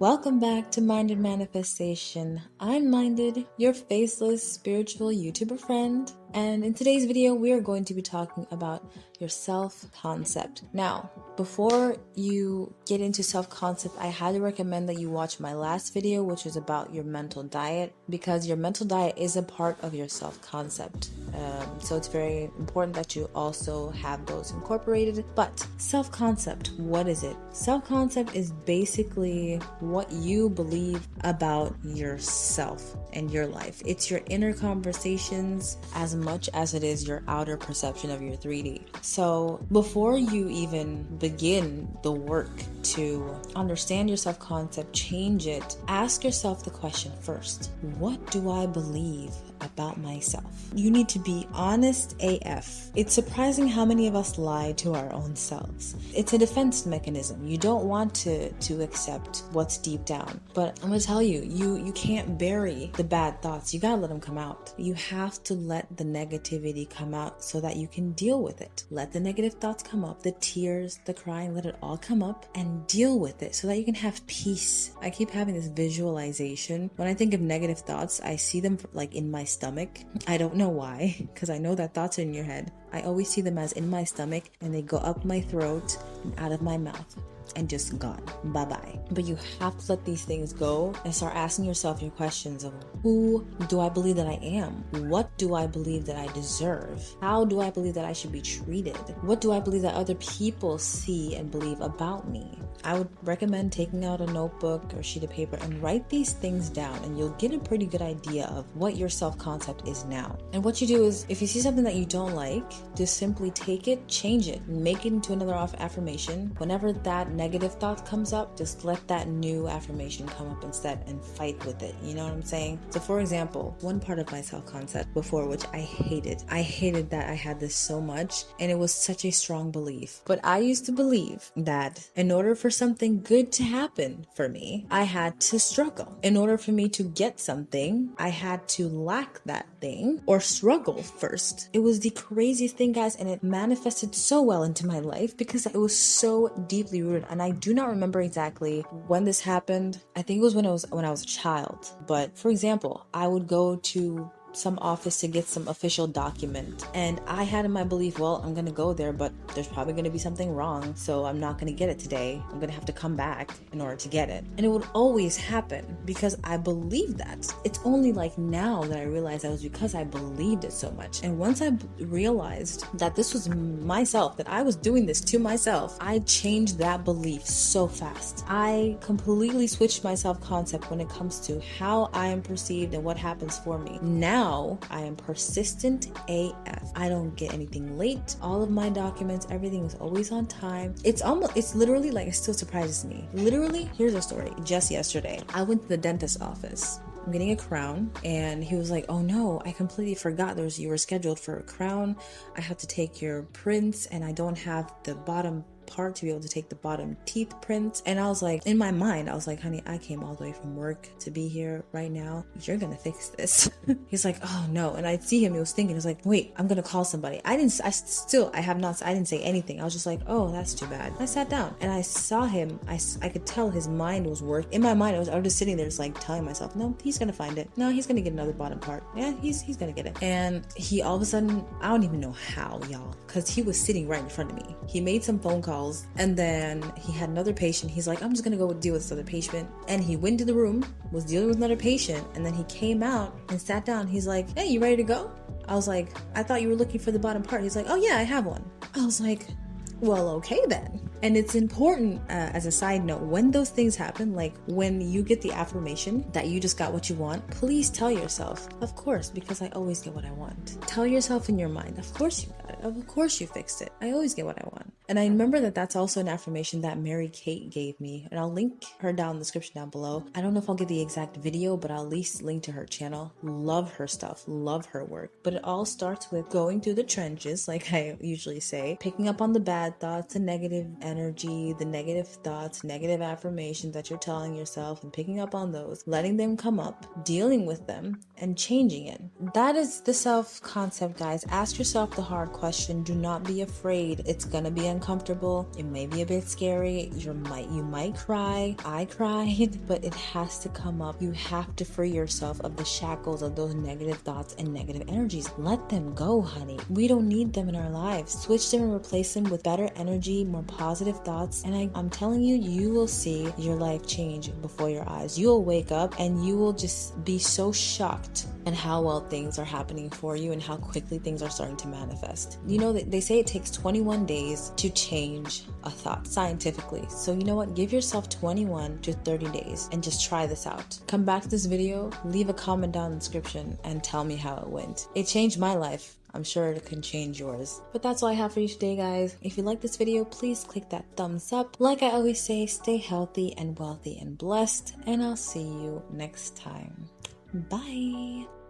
Welcome back to Minded Manifestation. I'm Minded, your faceless spiritual YouTuber friend, and in today's video we are going to be talking about your self-concept. Now, before you get into self-concept, I highly recommend that you watch my last video, which is about your mental diet, because your mental diet is a part of your self-concept. So it's very important that you also have those incorporated. But self-concept, what is it? Self-concept is basically what you believe about yourself and your life. It's your inner conversations as much as it is your outer perception of your 3D. So before you even begin the work to understand your self-concept, change it, ask yourself the question first: what do I believe about myself? You need to be honest AF. It's surprising how many of us lie to our own selves. It's a defense mechanism. You don't want to accept what's deep down. But I'm gonna tell you, you can't bury the bad thoughts. You gotta let them come out. You have to let the negativity come out so that you can deal with it. Let the negative thoughts come up, the tears, the crying, let it all come up and deal with it so that you can have peace. I keep having this visualization. When I think of negative thoughts, I see them like in my stomach. I don't know why, because I know that thoughts are in your head. I always see them as in my stomach and they go up my throat and out of my mouth and just gone. Bye-bye. But you have to let these things go and start asking yourself your questions of: who do I believe that I am? What do I believe that I deserve? How do I believe that I should be treated? What do I believe that other people see and believe about me? I would recommend taking out a notebook or sheet of paper and write these things down, and you'll get a pretty good idea of what your self-concept is now. And what you do is, if you see something that you don't like, just simply take it, change it, make it into another affirmation. Whenever that negative thought comes up, just let that new affirmation come up instead and fight with it. You know what I'm saying? So for example, one part of my self-concept before, which I hated that I had this so much, and it was such a strong belief. But I used to believe that in order for something good to happen for me, I had to struggle. In order for me to get something, I had to lack that thing or struggle first. It was the craziest thing, guys, and it manifested so well into my life because it was so deeply rooted. And I do not remember exactly when this happened. I think it was when I was a child. But for example, I would go to some office to get some official document, and I had in my belief, well, I'm gonna go there, but there's probably gonna be something wrong, so I'm not gonna get it today. I'm gonna have to come back in order to get it. And it would always happen because I believed that. It's only like now that I realized that was because I believed it so much. And once I realized that this was myself, that I was doing this to myself, I changed that belief so fast. I completely switched my self-concept when it comes to how I am perceived and what happens for me. Now I am persistent AF. I don't get anything late. All of my documents, everything is always on time. It's literally like, it still surprises me. Literally, here's a story. Just yesterday, I went to the dentist's office. I'm getting a crown, and he was like, oh no, I completely forgot you were scheduled for a crown. I have to take your prints, and I don't have the bottom part to be able to take the bottom teeth prints. And I was like, in my mind, I was like, honey, I came all the way from work to be here right now. You're gonna fix this. He's like, oh no. And I see him, he was thinking, he was like, wait, I'm gonna call somebody. I didn't say anything. I was just like, oh, that's too bad. I sat down and I saw him. I could tell his mind was working. In my mind, I was just sitting there just like telling myself, no, he's gonna find it. No, he's gonna get another bottom part. Yeah, he's gonna get it. And he all of a sudden, I don't even know how, y'all, because he was sitting right in front of me. He made some phone calls, and then he had another patient. He's like, I'm just gonna go deal with this other patient. And he went to the room, was dealing with another patient, and then he came out and sat down. He's like, hey, you ready to go? I was like, I thought you were looking for the bottom part. He's like, oh yeah, I have one. I was like, well, okay then. And it's important, as a side note, when those things happen, like when you get the affirmation that you just got what you want, please tell yourself, of course, because I always get what I want. Tell yourself in your mind, of course you got it. Of course you fixed it. I always get what I want. And I remember that that's also an affirmation that Mary Kate gave me, and I'll link her down in the description down below. I don't know if I'll get the exact video, but I'll at least link to her channel. Love her stuff, love her work. But it all starts with going through the trenches, like I usually say, picking up on the bad thoughts, the negative energy, the negative thoughts, negative affirmations that you're telling yourself, and picking up on those, letting them come up, dealing with them, and changing it. That is the self-concept, guys. Ask yourself the hard question. Do not be afraid. It's gonna be uncomfortable. It may be a bit scary. You might cry. I cried, but it has to come up. You have to free yourself of the shackles of those negative thoughts and negative energies. Let them go, honey. We don't need them in our lives. Switch them and replace them with better energy, more positive thoughts, and I'm telling you, you will see your life change before your eyes. You'll wake up and you will just be so shocked at how well things are happening for you and how quickly things are starting to manifest. You know, they say it takes 21 days to change a thought scientifically. So you know what? Give yourself 21 to 30 days and just try this out. Come back to this video, leave a comment down in the description, and tell me how it went. It changed my life. I'm sure it can change yours. But that's all I have for you today, guys. If you like this video, please click that thumbs up. Like I always say, stay healthy and wealthy and blessed, and I'll see you next time. Bye.